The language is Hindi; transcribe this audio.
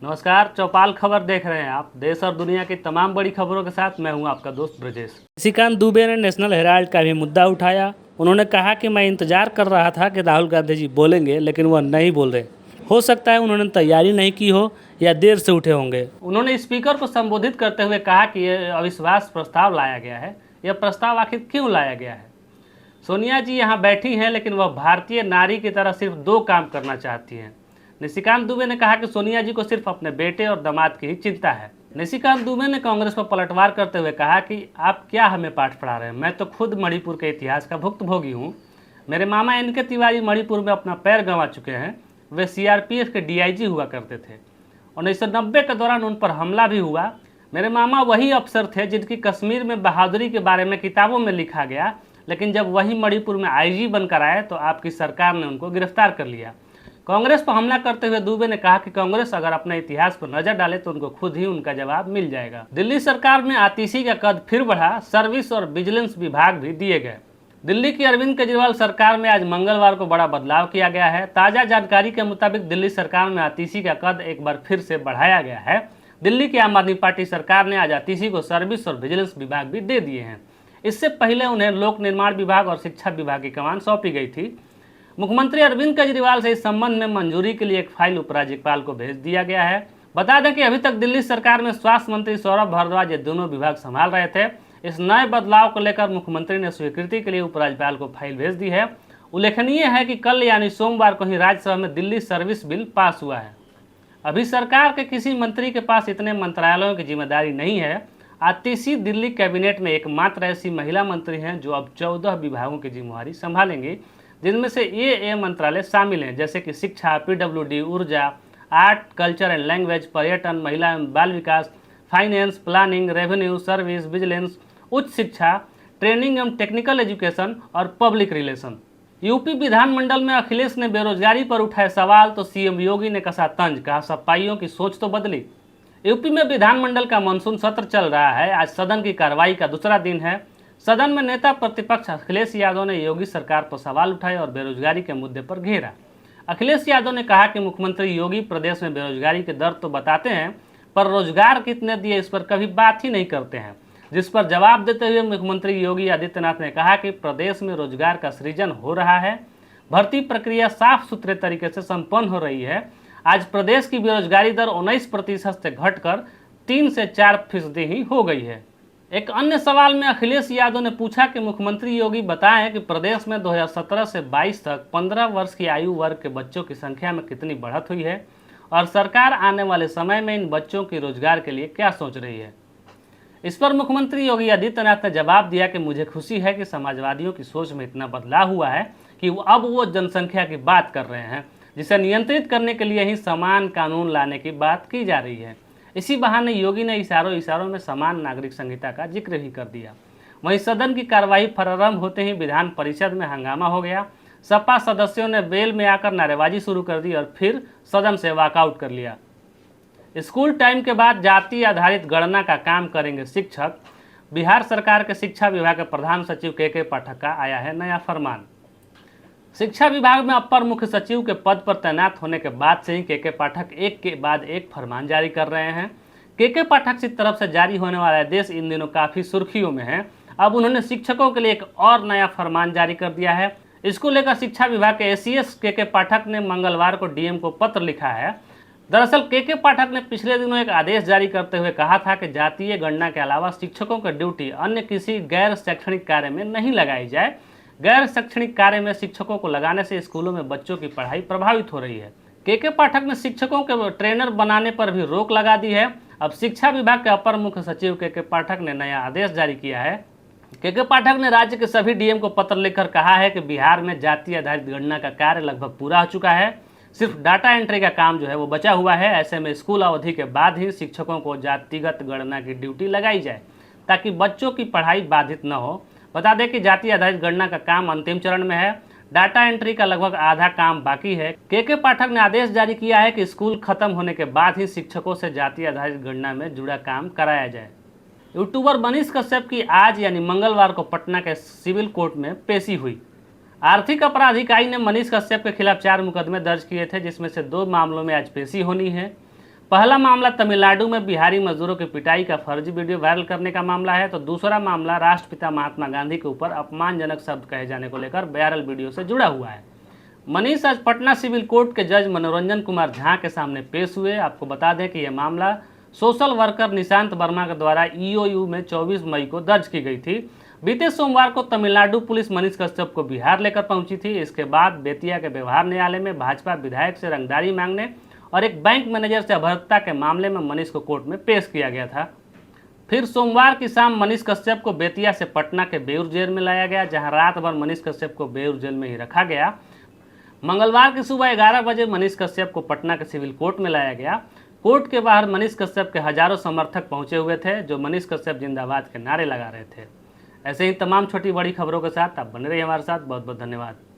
नमस्कार, चौपाल खबर देख रहे हैं आप। देश और दुनिया की तमाम बड़ी खबरों के साथ मैं हूं आपका दोस्त ब्रजेश। निशिकांत दुबे ने नेशनल हेराल्ड का भी मुद्दा उठाया। उन्होंने कहा कि मैं इंतजार कर रहा था कि राहुल गांधी जी बोलेंगे, लेकिन वह नहीं बोल रहे। हो सकता है उन्होंने तैयारी नहीं की हो या देर से उठे होंगे। उन्होंने स्पीकर को संबोधित करते हुए कहा कि यह अविश्वास प्रस्ताव लाया गया है। यह प्रस्ताव आखिर क्यों लाया गया है? सोनिया जी यहाँ बैठी हैं, लेकिन वह भारतीय नारी की तरह सिर्फ 2 काम करना चाहती हैं। निशिकांत दुबे ने कहा कि सोनिया जी को सिर्फ अपने बेटे और दामाद की ही चिंता है। निशिकांत दुबे ने कांग्रेस पर पलटवार करते हुए कहा कि आप क्या हमें पाठ पढ़ा रहे हैं? मैं तो खुद मणिपुर के इतिहास का भुक्तभोगी हूँ। मेरे मामा एनके तिवारी मणिपुर में अपना पैर गंवा चुके हैं। वे सीआरपीएफ के डीआईजी हुआ करते थे। 1990 के दौरान उन पर हमला भी हुआ। मेरे मामा वही अफसर थे जिनकी कश्मीर में बहादुरी के बारे में किताबों में लिखा गया, लेकिन जब वही मणिपुर में आईजी बनकर आए तो आपकी सरकार ने उनको गिरफ्तार कर लिया। कांग्रेस पर हमला करते हुए दुबे ने कहा कि कांग्रेस अगर अपने इतिहास पर नजर डाले तो उनको खुद ही उनका जवाब मिल जाएगा। दिल्ली सरकार में आतिशी का कद फिर बढ़ा। सर्विस और विजिलेंस विभाग भी दिए गए। दिल्ली की अरविंद केजरीवाल सरकार में आज मंगलवार को बड़ा बदलाव किया गया है। ताजा जानकारी के मुताबिक दिल्ली सरकार में आतिशी का कद एक बार फिर से बढ़ाया गया है। दिल्ली की आम आदमी पार्टी सरकार ने आज आतिशी को सर्विस और विजिलेंस विभाग भी दे दिए हैं। इससे पहले उन्हें लोक निर्माण विभाग और शिक्षा विभाग की कमान सौंपी गई थी। मुख्यमंत्री अरविंद केजरीवाल से इस संबंध में मंजूरी के लिए एक फाइल उपराज्यपाल को भेज दिया गया है। बता दें कि अभी तक दिल्ली सरकार में स्वास्थ्य मंत्री सौरभ भारद्वाज ये दोनों विभाग संभाल रहे थे। इस नए बदलाव को लेकर मुख्यमंत्री ने स्वीकृति के लिए उपराज्यपाल को फाइल भेज दी है। उल्लेखनीय है कि कल यानी सोमवार को ही राज्यसभा में दिल्ली सर्विस बिल पास हुआ है। अभी सरकार के किसी मंत्री के पास इतने मंत्रालयों की जिम्मेदारी नहीं है। आतिशी दिल्ली कैबिनेट में एकमात्र ऐसी महिला मंत्री हैं जो अब 14 विभागों की जिम्मेदारी संभालेंगी, जिनमें से ये मंत्रालय शामिल हैं, जैसे कि शिक्षा, पीडब्ल्यूडी, ऊर्जा, आर्ट, कल्चर एंड लैंग्वेज, पर्यटन, महिला एवं बाल विकास, finance, planning, revenue, service, vigilance, उच्च शिक्षा, ट्रेनिंग एवं टेक्निकल एजुकेशन और पब्लिक रिलेशन। यूपी विधानमंडल में अखिलेश ने बेरोजगारी पर उठाए सवाल तो सीएम योगी ने कसा तंज। कहा सपाइयों की सोच तो बदली। यूपी में विधानमंडल का मानसून सत्र चल रहा है। आज सदन की कार्रवाई का दूसरा दिन है। सदन में नेता प्रतिपक्ष अखिलेश यादव ने योगी सरकार पर सवाल उठाए और बेरोजगारी के मुद्दे पर घेरा। अखिलेश यादव ने कहा कि मुख्यमंत्री योगी प्रदेश में बेरोजगारी के दर तो बताते हैं, पर रोजगार कितने दिए इस पर कभी बात ही नहीं करते हैं। जिस पर जवाब देते हुए मुख्यमंत्री योगी आदित्यनाथ ने कहा कि प्रदेश में रोजगार का सृजन हो रहा है। भर्ती प्रक्रिया साफ सुथरे तरीके से संपन्न हो रही है। आज प्रदेश की बेरोजगारी दर 19% से घटकर 3 से 4% ही हो गई है। एक अन्य सवाल में अखिलेश यादव ने पूछा कि मुख्यमंत्री योगी बताएं कि प्रदेश में 2017 से 22 तक 15 वर्ष की आयु वर्ग के बच्चों की संख्या में कितनी बढ़त हुई है और सरकार आने वाले समय में इन बच्चों की रोजगार के लिए क्या सोच रही है। इस पर मुख्यमंत्री योगी आदित्यनाथ ने जवाब दिया कि मुझे खुशी है कि समाजवादियों की सोच में इतना बदलाव हुआ है कि अब वो जनसंख्या की बात कर रहे हैं, जिसे नियंत्रित करने के लिए ही समान कानून लाने की बात की जा रही है। इसी बहाने योगी ने इशारों में समान नागरिक संहिता का जिक्र भी कर दिया। वहीं सदन की कार्रवाई प्रारंभ होते ही विधान परिषद में हंगामा हो गया। सपा सदस्यों ने बेल में आकर नारेबाजी शुरू कर दी और फिर सदन से वॉकआउट कर लिया। स्कूल टाइम के बाद जाति आधारित गणना का काम करेंगे शिक्षक। बिहार सरकार के शिक्षा विभाग के प्रधान सचिव के पाठक का आया है नया फरमान। शिक्षा विभाग में अपर मुख्य सचिव के पद पर तैनात होने के बाद से ही के पाठक एक के बाद एक फरमान जारी कर रहे हैं। के पाठक की तरफ से जारी होने वाला आदेश इन दिनों काफ़ी सुर्खियों में है। अब उन्होंने शिक्षकों के लिए एक और नया फरमान जारी कर दिया है। इसको लेकर शिक्षा विभाग के एसीएस के पाठक ने मंगलवार को डीएम को पत्र लिखा है। दरअसल के पाठक ने पिछले दिनों एक आदेश जारी करते हुए कहा था कि जातीय गणना के अलावा शिक्षकों की ड्यूटी अन्य किसी गैर शैक्षणिक कार्य में नहीं लगाई जाए। गैर शैक्षणिक कार्य में शिक्षकों को लगाने से स्कूलों में बच्चों की पढ़ाई प्रभावित हो रही है। के पाठक ने शिक्षकों के ट्रेनर बनाने पर भी रोक लगा दी है। अब शिक्षा विभाग के अपर मुख्य सचिव के पाठक ने नया आदेश जारी किया है। के पाठक ने राज्य के सभी डीएम को पत्र लिखकर कहा है कि बिहार में जाति आधारित गणना का कार्य लगभग पूरा हो चुका है। सिर्फ डाटा एंट्री का काम जो है वो बचा हुआ है। ऐसे में स्कूल अवधि के बाद ही शिक्षकों को जातिगत गणना की ड्यूटी लगाई जाए ताकि बच्चों की पढ़ाई बाधित न हो। बता दें कि जाति आधारित गणना का काम अंतिम चरण में है। डाटा एंट्री का लगभग आधा काम बाकी है। के पाठक ने आदेश जारी किया है कि स्कूल खत्म होने के बाद ही शिक्षकों से जाति आधारित गणना में जुड़ा काम कराया जाए। यूट्यूबर मनीष कश्यप की आज यानी मंगलवार को पटना के सिविल कोर्ट में पेशी हुई। आर्थिक अपराध इकाई ने मनीष कश्यप के खिलाफ 4 मुकदमे दर्ज किए थे, जिसमें से 2 मामलों में आज पेशी होनी है। पहला मामला तमिलनाडु में बिहारी मजदूरों की पिटाई का फर्जी वीडियो वायरल करने का मामला है, तो दूसरा मामला राष्ट्रपिता महात्मा गांधी के ऊपर अपमानजनक शब्द कहे जाने को लेकर वायरल वीडियो से जुड़ा हुआ है। मनीष आज पटना सिविल कोर्ट के जज मनोरंजन कुमार झा के सामने पेश हुए। आपको बता दें कि यह मामला सोशल वर्कर निशांत वर्मा के द्वारा ईओयू में 24 मई को दर्ज की गई थी। बीते सोमवार को तमिलनाडु पुलिस मनीष कश्यप को बिहार लेकर पहुंची थी। इसके बाद बेतिया के व्यवहार न्यायालय में भाजपा विधायक से रंगदारी मांगने और एक बैंक मैनेजर से अभद्रता के मामले में मनीष को कोर्ट में पेश किया गया था। फिर सोमवार की शाम मनीष कश्यप को बेतिया से पटना के बेउर जेल में लाया गया, जहां रात भर मनीष कश्यप को बेउर जेल में ही रखा गया। मंगलवार की सुबह 11 बजे मनीष कश्यप को पटना के सिविल कोर्ट में लाया गया। कोर्ट के बाहर मनीष कश्यप के हजारों समर्थक पहुंचे हुए थे, जो मनीष कश्यप जिंदाबाद के नारे लगा रहे थे। ऐसे ही तमाम छोटी बड़ी खबरों के साथ आप बने रहिए हमारे साथ। बहुत बहुत धन्यवाद।